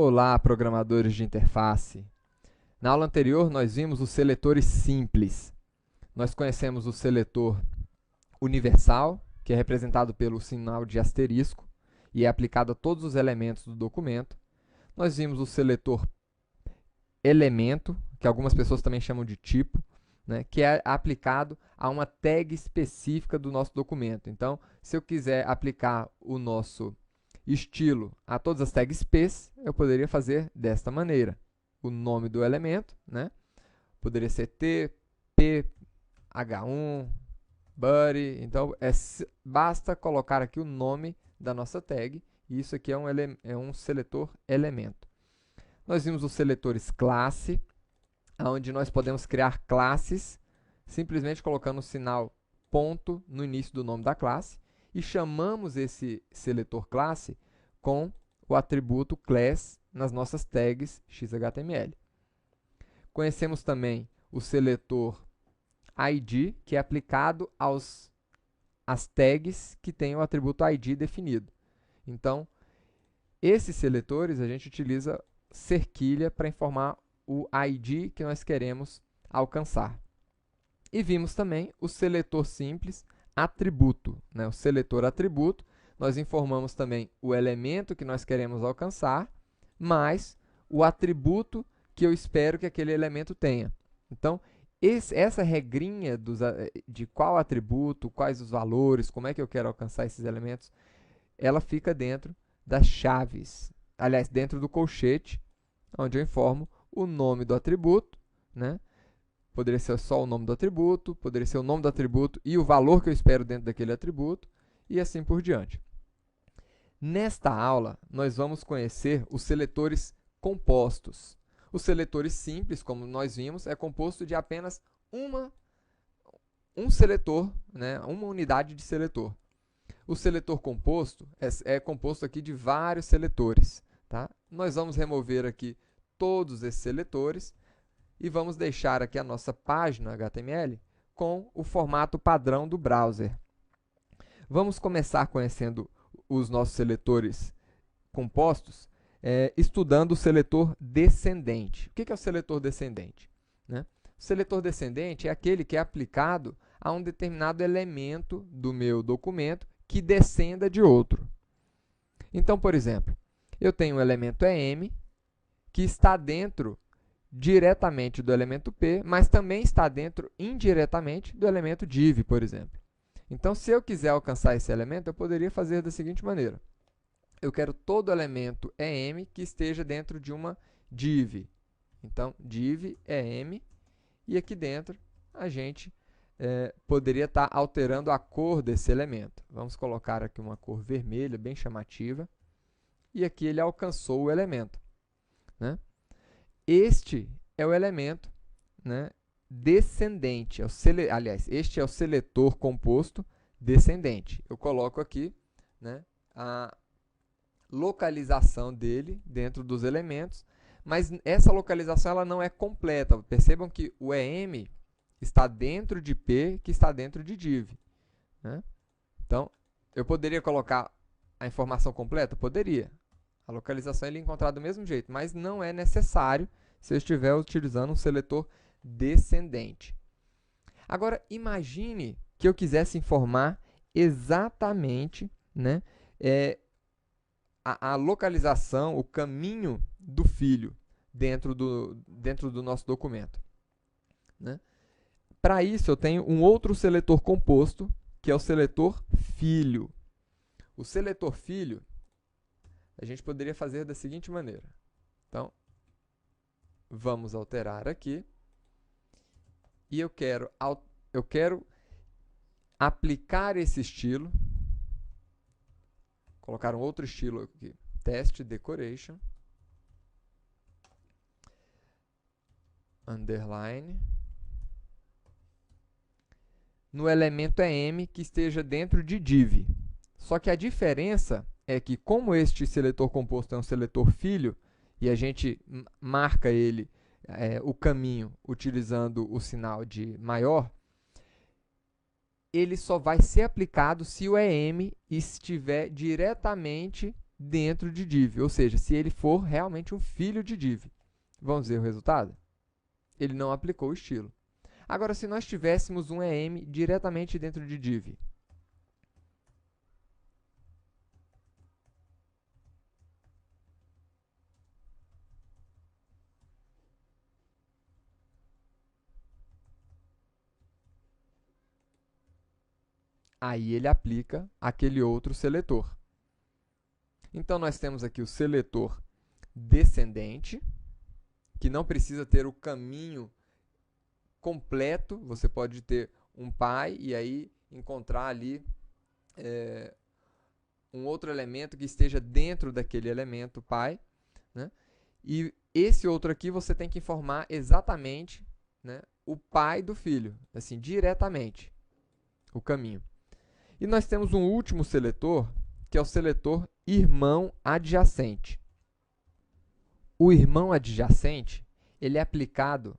Olá, programadores de interface! Na aula anterior, nós vimos os seletores simples. Nós conhecemos o seletor universal, que é representado pelo sinal de asterisco e é aplicado a todos os elementos do documento. Nós vimos o seletor elemento, que algumas pessoas também chamam de tipo, né, que é aplicado a uma tag específica do nosso documento. Então, se eu quiser aplicar o nosso estilo a todas as tags P's, eu poderia fazer desta maneira. O nome do elemento, né? Poderia ser T, P, H1, Buddy. Então, basta colocar aqui o nome da nossa tag, e isso aqui é um seletor elemento. Nós vimos os seletores classe, onde nós podemos criar classes, simplesmente colocando o sinal ponto no início do nome da classe, e chamamos esse seletor classe com o atributo class nas nossas tags XHTML. Conhecemos também o seletor ID, que é aplicado às tags que têm o atributo ID definido. Então, esses seletores a gente utiliza cerquilha para informar o ID que nós queremos alcançar. E vimos também o seletor simples atributo, né? O seletor atributo, nós informamos também o elemento que nós queremos alcançar, mais o atributo que eu espero que aquele elemento tenha. Então, essa regrinha de qual atributo, quais os valores, como é que eu quero alcançar esses elementos, ela fica dentro das chaves, aliás, dentro do colchete, onde eu informo o nome do atributo, né? Poderia ser só o nome do atributo, poderia ser o nome do atributo e o valor que eu espero dentro daquele atributo, e assim por diante. Nesta aula, nós vamos conhecer os seletores compostos. Os seletores simples, como nós vimos, é composto de apenas um seletor, né? Uma unidade de seletor. O seletor composto é composto aqui de vários seletores. Tá? Nós vamos remover aqui todos esses seletores e vamos deixar aqui a nossa página HTML com o formato padrão do browser. Vamos começar conhecendo os nossos seletores compostos, estudando o seletor descendente. O que é o seletor descendente? Né? O seletor descendente é aquele que é aplicado a um determinado elemento do meu documento que descenda de outro. Então, por exemplo, eu tenho um elemento EM que está dentro diretamente do elemento P, mas também está dentro indiretamente do elemento div, por exemplo. Então, se eu quiser alcançar esse elemento, eu poderia fazer da seguinte maneira. Eu quero todo elemento EM que esteja dentro de uma div. Então, div EM, e aqui dentro a gente poderia estar alterando a cor desse elemento. Vamos colocar aqui uma cor vermelha, bem chamativa, e aqui ele alcançou o elemento. Né? Este é o elemento, né, descendente. Aliás, este é o seletor composto descendente. Eu coloco aqui, né, a localização dele dentro dos elementos, mas essa localização ela não é completa. Percebam que o EM está dentro de P, que está dentro de div. Né? Então, eu poderia colocar a informação completa? Poderia. A localização ele é encontrada do mesmo jeito, mas não é necessário se eu estiver utilizando um seletor descendente. Agora, imagine que eu quisesse informar exatamente, né, a localização, o caminho do filho dentro do nosso documento. Né? Para isso, eu tenho um outro seletor composto, que é o seletor filho. O seletor filho, a gente poderia fazer da seguinte maneira. Então, vamos alterar aqui. E eu quero aplicar esse estilo. Colocar um outro estilo aqui. Test Decoration. Underline. No elemento EM que esteja dentro de div. Só que a diferença é que, como este seletor composto é um seletor filho, e a gente marca ele, o caminho, utilizando o sinal de maior, ele só vai ser aplicado se o EM estiver diretamente dentro de div, ou seja, se ele for realmente um filho de div. Vamos ver o resultado? Ele não aplicou o estilo. Agora, se nós tivéssemos um EM diretamente dentro de div, aí ele aplica aquele outro seletor. Então, nós temos aqui o seletor descendente, que não precisa ter o caminho completo. Você pode ter um pai e aí encontrar ali um outro elemento que esteja dentro daquele elemento pai, né? E esse outro aqui você tem que informar exatamente, né, o pai do filho, assim, diretamente, o caminho. E nós temos um último seletor, que é o seletor irmão adjacente. O irmão adjacente, ele é aplicado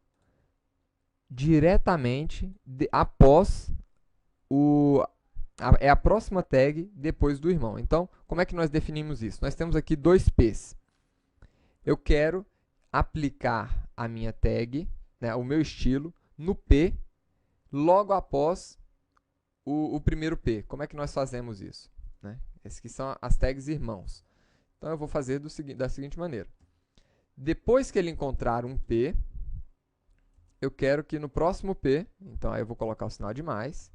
diretamente após é a próxima tag depois do irmão. Então, como é que nós definimos isso? Nós temos aqui dois P's. Eu quero aplicar a minha tag, né, o meu estilo, no P, logo após o primeiro P. Como é que nós fazemos isso? Né? Essas aqui são as tags irmãos. Então, eu vou fazer da seguinte maneira. Depois que ele encontrar um P, eu quero que no próximo P, então aí eu vou colocar o sinal de mais,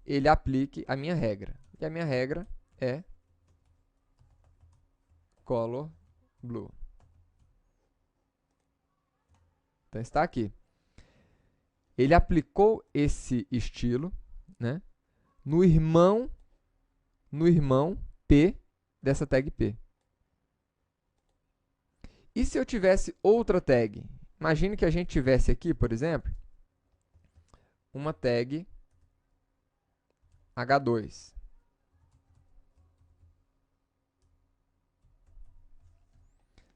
ele aplique a minha regra. E a minha regra é color blue. Então, está aqui. Ele aplicou esse estilo, né, no irmão P dessa tag P. E se eu tivesse outra tag? Imagine que a gente tivesse aqui, por exemplo, uma tag H2.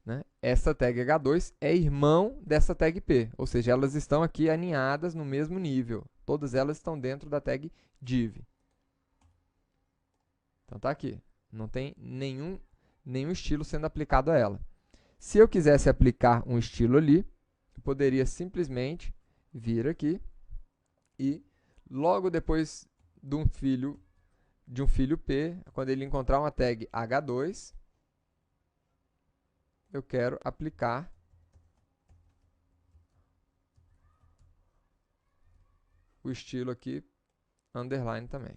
Né? Essa tag H2 é irmão dessa tag P, ou seja, elas estão aqui aninhadas no mesmo nível. Todas elas estão dentro da tag div. Então, está aqui. Não tem nenhum estilo sendo aplicado a ela. Se eu quisesse aplicar um estilo ali, eu poderia simplesmente vir aqui e, logo depois de um filho P, quando ele encontrar uma tag H2, eu quero aplicar o estilo aqui, underline também.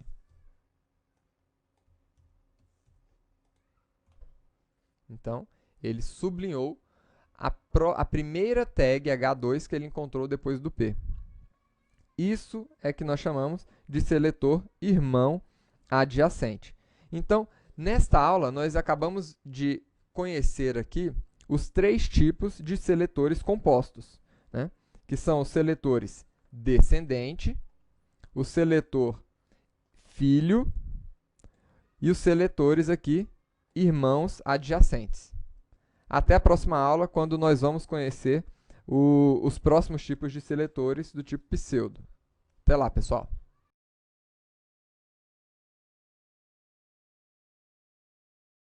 Então, ele sublinhou a primeira tag H2 que ele encontrou depois do P. Isso é que nós chamamos de seletor irmão adjacente. Então, nesta aula, nós acabamos de conhecer aqui os três tipos de seletores compostos, né? Que são os seletores descendente, o seletor filho e os seletores aqui irmãos adjacentes. Até a próxima aula, quando nós vamos conhecer os próximos tipos de seletores do tipo pseudo. Até lá, pessoal!